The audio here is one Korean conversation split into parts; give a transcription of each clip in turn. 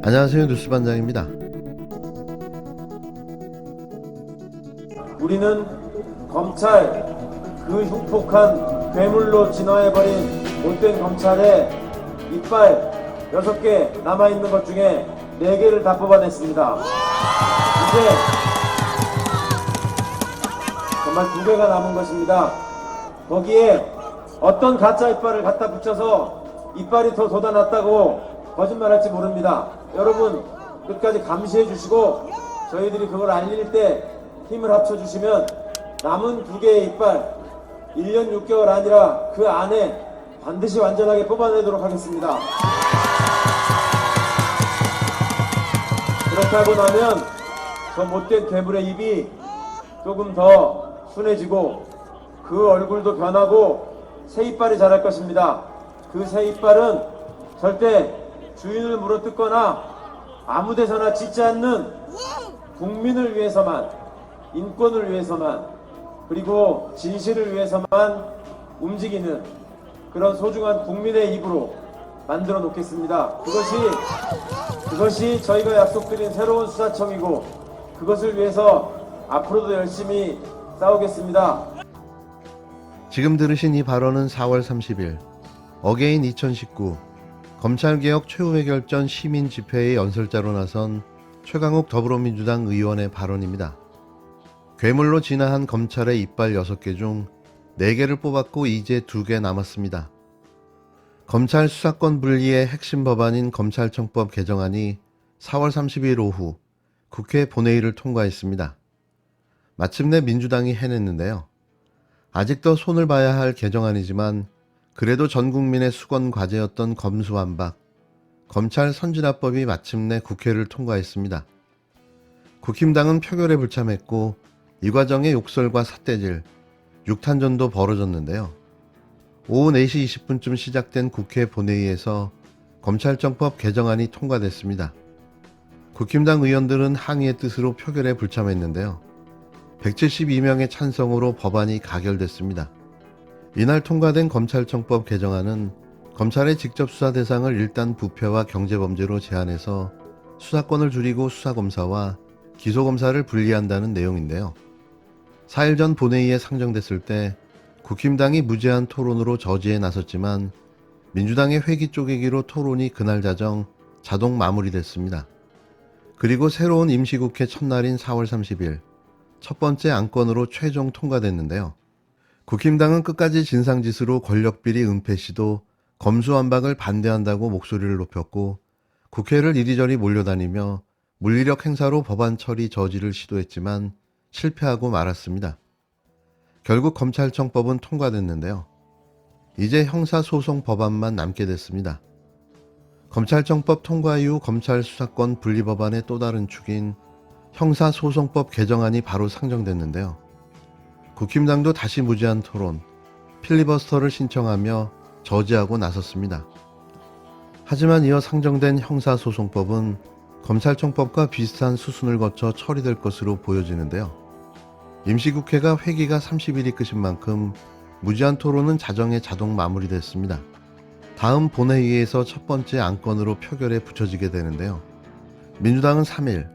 안녕하세요. 뉴스반장입니다. 우리는 검찰, 그 흉폭한 괴물로 진화해버린 못된 검찰의 이빨 6개 남아있는 것 중에 4개를 다 뽑아냈습니다. 이제 정말 2개가 남은 것입니다. 거기에 어떤 가짜 이빨을 갖다 붙여서 이빨이 더 돋아났다고 거짓말할지 모릅니다. 여러분 끝까지 감시해 주시고 저희들이 그걸 알릴 때 힘을 합쳐주시면 남은 2개의 이빨 1년 6개월 아니라 그 안에 반드시 완전하게 뽑아내도록 하겠습니다. 그렇게 하고 나면 저 못된 괴물의 입이 조금 더 순해지고 그 얼굴도 변하고 새 이빨이 자랄 것입니다. 그 새 이빨은 절대 주인을 물어뜯거나 아무데서나 짖지 않는 국민을 위해서만, 인권을 위해서만, 그리고 진실을 위해서만 움직이는 그런 소중한 국민의 입으로 만들어 놓겠습니다. 그것이 저희가 약속드린 새로운 수사청이고 그것을 위해서 앞으로도 열심히 싸우겠습니다. 지금 들으신 이 발언은 4월 30일 어게인 2019 검찰개혁 최후의 결전 시민집회의 연설자로 나선 최강욱 더불어민주당 의원의 발언입니다. 괴물로 진화한 검찰의 이빨 6개 중 4개를 뽑았고 이제 2개 남았습니다. 검찰 수사권 분리의 핵심 법안인 검찰청법 개정안이 4월 30일 오후 국회 본회의를 통과했습니다. 마침내 민주당이 해냈는데요. 아직도 손을 봐야 할 개정안이지만 그래도 전 국민의 수건 과제였던 검수완박, 검찰 선진화법이 마침내 국회를 통과했습니다. 국힘당은 표결에 불참했고 이 과정에 욕설과 삿대질, 육탄전도 벌어졌는데요. 오후 4시 20분쯤 시작된 국회 본회의에서 검찰청법 개정안이 통과됐습니다. 국힘당 의원들은 항의의 뜻으로 표결에 불참했는데요. 172명의 찬성으로 법안이 가결됐습니다. 이날 통과된 검찰청법 개정안은 검찰의 직접 수사 대상을 일단 부패와 경제범죄로 제한해서 수사권을 줄이고 수사검사와 기소검사를 분리한다는 내용인데요. 4일 전 본회의에 상정됐을 때 국힘당이 무제한 토론으로 저지에 나섰지만 민주당의 회기 쪼개기로 토론이 그날 자동 마무리됐습니다. 그리고 새로운 임시국회 첫날인 4월 30일 첫 번째 안건으로 최종 통과됐는데요. 국힘당은 끝까지 진상짓으로 권력비리 은폐 시도 검수완박을 반대한다고 목소리를 높였고 국회를 이리저리 몰려다니며 물리력 행사로 법안 처리 저지를 시도했지만 실패하고 말았습니다. 결국 검찰청법은 통과됐는데요. 이제 형사소송 법안만 남게 됐습니다. 검찰청법 통과 이후 검찰 수사권 분리 법안의 또 다른 축인 형사소송법 개정안이 바로 상정됐는데요. 국힘당도 다시 무제한 토론, 필리버스터를 신청하며 저지하고 나섰습니다. 하지만 이어 상정된 형사소송법은 검찰청법과 비슷한 수순을 거쳐 처리될 것으로 보여지는데요. 임시국회가 회기가 30일이 끝인 만큼 무제한 토론은 자동 마무리됐습니다. 다음 본회의에서 첫 번째 안건으로 표결에 붙여지게 되는데요. 민주당은 3일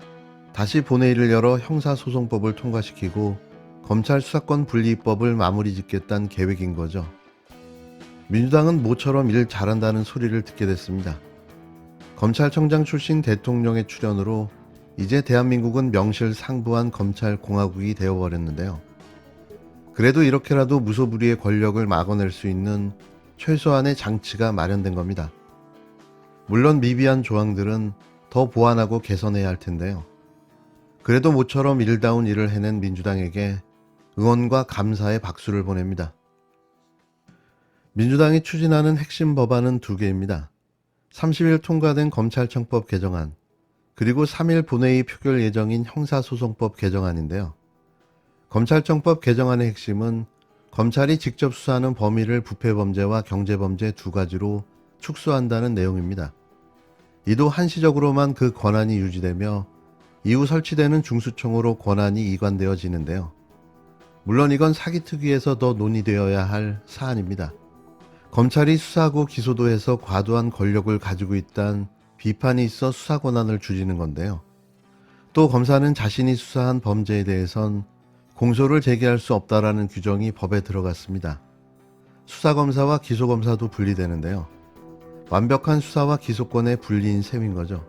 다시 본회의를 열어 형사소송법을 통과시키고 검찰 수사권 분리법을 마무리 짓겠다는 계획인 거죠. 민주당은 모처럼 일 잘한다는 소리를 듣게 됐습니다. 검찰청장 출신 대통령의 출연으로 이제 대한민국은 명실상부한 검찰공화국이 되어버렸는데요. 그래도 이렇게라도 무소불위의 권력을 막아낼 수 있는 최소한의 장치가 마련된 겁니다. 물론 미비한 조항들은 더 보완하고 개선해야 할 텐데요. 그래도 모처럼 일다운 일을 해낸 민주당에게 응원과 감사의 박수를 보냅니다. 민주당이 추진하는 핵심 법안은 2개입니다. 30일 통과된 검찰청법 개정안, 그리고 3일 본회의 표결 예정인 형사소송법 개정안인데요. 검찰청법 개정안의 핵심은 검찰이 직접 수사하는 범위를 부패범죄와 경제범죄 2가지로 축소한다는 내용입니다. 이도 한시적으로만 그 권한이 유지되며 이후 설치되는 중수청으로 권한이 이관되어지는데요. 물론 이건 사기특위에서 더 논의되어야 할 사안입니다. 검찰이 수사하고 기소도 해서 과도한 권력을 가지고 있다는 비판이 있어 수사 권한을 줄이는 건데요. 또 검사는 자신이 수사한 범죄에 대해선 공소를 제기할 수 없다라는 규정이 법에 들어갔습니다. 수사검사와 기소검사도 분리되는데요. 완벽한 수사와 기소권의 분리인 셈인 거죠.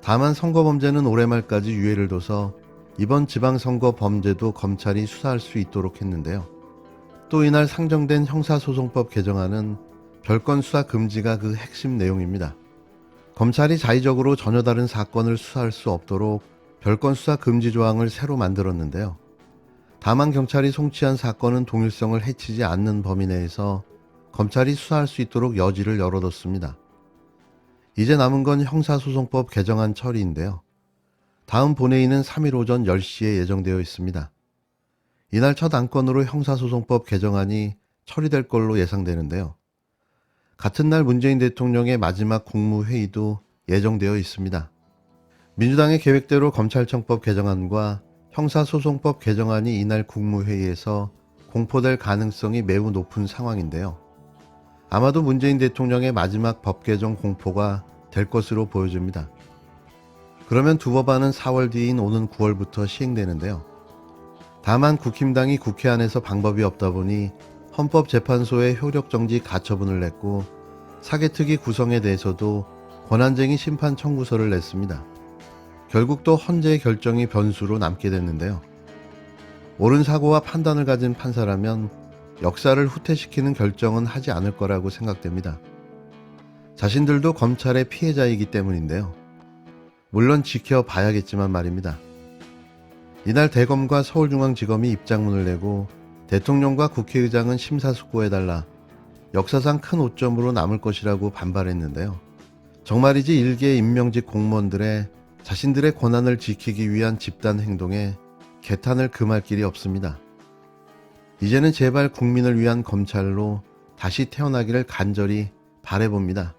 다만 선거범죄는 올해 말까지 유예를 둬서 이번 지방선거 범죄도 검찰이 수사할 수 있도록 했는데요. 또 이날 상정된 형사소송법 개정안은 별건 수사 금지가 그 핵심 내용입니다. 검찰이 자의적으로 전혀 다른 사건을 수사할 수 없도록 별건 수사 금지 조항을 새로 만들었는데요. 다만 경찰이 송치한 사건은 동일성을 해치지 않는 범위 내에서 검찰이 수사할 수 있도록 여지를 열어뒀습니다. 이제 남은 건 형사소송법 개정안 처리인데요. 다음 본회의는 3일 오전 10시에 예정되어 있습니다. 이날 첫 안건으로 형사소송법 개정안이 처리될 걸로 예상되는데요. 같은 날 문재인 대통령의 마지막 국무회의도 예정되어 있습니다. 민주당의 계획대로 검찰청법 개정안과 형사소송법 개정안이 이날 국무회의에서 공포될 가능성이 매우 높은 상황인데요. 아마도 문재인 대통령의 마지막 법 개정 공포가 될 것으로 보여집니다. 그러면 두 법안은 4월 뒤인 오는 9월부터 시행되는데요. 다만 국힘당이 국회 안에서 방법이 없다 보니 헌법재판소에 효력정지 가처분을 냈고 사개특위 구성에 대해서도 권한쟁의 심판 청구서를 냈습니다. 결국 또 헌재의 결정이 변수로 남게 됐는데요. 옳은 사고와 판단을 가진 판사라면 역사를 후퇴시키는 결정은 하지 않을 거라고 생각됩니다. 자신들도 검찰의 피해자이기 때문인데요. 물론 지켜봐야겠지만 말입니다. 이날 대검과 서울중앙지검이 입장문을 내고 대통령과 국회의장은 심사숙고해달라, 역사상 큰 오점으로 남을 것이라고 반발했는데요. 정말이지 일개 임명직 공무원들의 자신들의 권한을 지키기 위한 집단 행동에 개탄을 금할 길이 없습니다. 이제는 제발 국민을 위한 검찰로 다시 태어나기를 간절히 바라봅니다.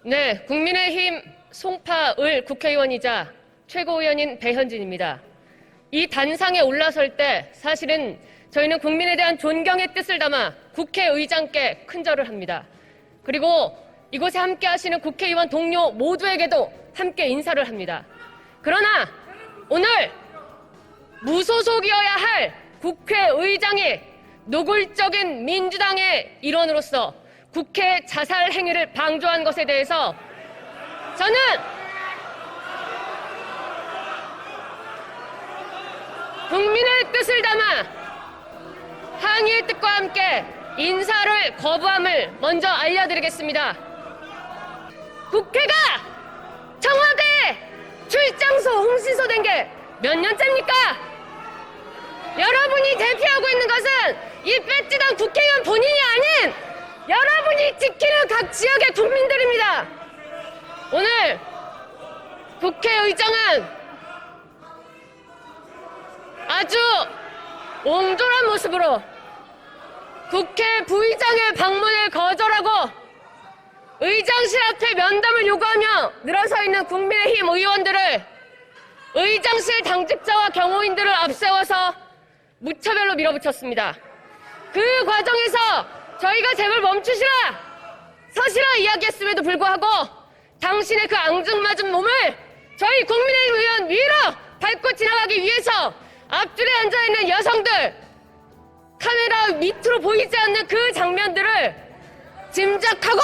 네, 국민의힘 송파을 국회의원이자 최고위원인 배현진입니다. 이 단상에 올라설 때 사실은 저희는 국민에 대한 존경의 뜻을 담아 국회의장께 큰절을 합니다. 그리고 이곳에 함께 하시는 국회의원 동료 모두에게도 함께 인사를 합니다. 그러나 오늘 무소속이어야 할 국회의장이 노골적인 민주당의 일원으로서 국회 자살 행위를 방조한 것에 대해서 저는 국민의 뜻을 담아 항의의 뜻과 함께 인사를 거부함을 먼저 알려드리겠습니다. 국회가 청와대 출장소 홍신소된 게 몇 년째입니까? 여러분이 대표하고 있는 것은 이 배지당 국회의원 본인이 아닌 여러분이 지키는 각 지역의 국민들입니다. 오늘 국회의장은 아주 옹졸한 모습으로 국회 부의장의 방문을 거절하고 의장실 앞에 면담을 요구하며 늘어서 있는 국민의힘 의원들을 의장실 당직자와 경호인들을 앞세워서 무차별로 밀어붙였습니다. 그 과정에서 저희가 제발 멈추시라, 서시라 이야기했음에도 불구하고 당신의 그 앙증맞은 몸을 저희 국민의힘 의원 위로 밟고 지나가기 위해서 앞줄에 앉아있는 여성들, 카메라 밑으로 보이지 않는 그 장면들을 짐작하고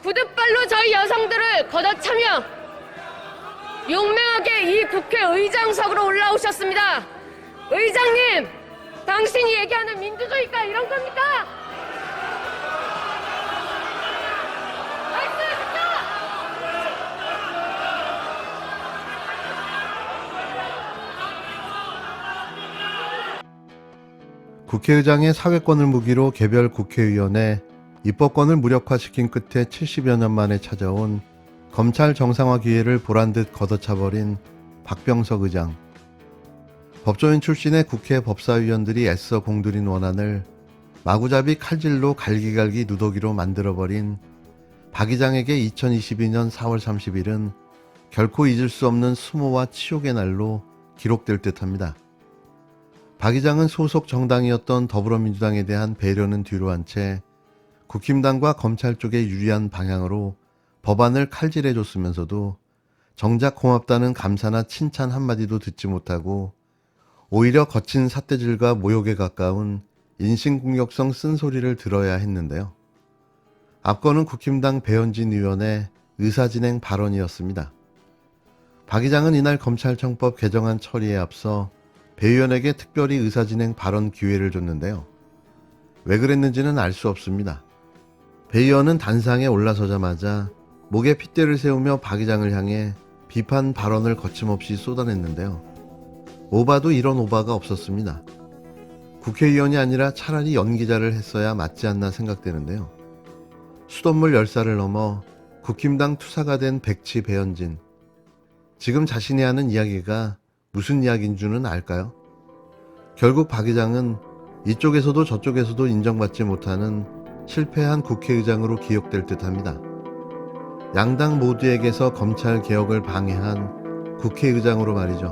구둣발로 저희 여성들을 걷어차며 용맹하게 이 국회의장석으로 올라오셨습니다. 의장님, 당신이 얘기하는 민주주의가 이런 겁니까? 국회의장의 사회권을 무기로 개별 국회의원의 입법권을 무력화시킨 끝에 70여 년 만에 찾아온 검찰 정상화 기회를 보란듯 걷어차버린 박병석 의장. 법조인 출신의 국회 법사위원들이 애써 공들인 원안을 마구잡이 칼질로 갈기갈기 누더기로 만들어버린 박 의장에게 2022년 4월 30일은 결코 잊을 수 없는 수모와 치욕의 날로 기록될 듯합니다. 박 의장은 소속 정당이었던 더불어민주당에 대한 배려는 뒤로 한 채 국힘당과 검찰 쪽에 유리한 방향으로 법안을 칼질해줬으면서도 정작 고맙다는 감사나 칭찬 한마디도 듣지 못하고 오히려 거친 삿대질과 모욕에 가까운 인신공격성 쓴소리를 들어야 했는데요. 앞거는 국힘당 배현진 의원의 의사진행 발언이었습니다. 박 의장은 이날 검찰청법 개정안 처리에 앞서 배 의원에게 특별히 의사진행 발언 기회를 줬는데요. 왜 그랬는지는 알 수 없습니다. 배 의원은 단상에 올라서자마자 목에 핏대를 세우며 박 의장을 향해 비판 발언을 거침없이 쏟아냈는데요. 오바도 이런 오바가 없었습니다. 국회의원이 아니라 차라리 연기자를 했어야 맞지 않나 생각되는데요. 수돗물 10살을 넘어 국힘당 투사가 된 백치 배현진. 지금 자신이 하는 이야기가 무슨 이야기인 줄은 알까요? 결국 박 의장은 이쪽에서도 저쪽에서도 인정받지 못하는 실패한 국회의장으로 기억될 듯합니다. 양당 모두에게서 검찰 개혁을 방해한 국회의장으로 말이죠.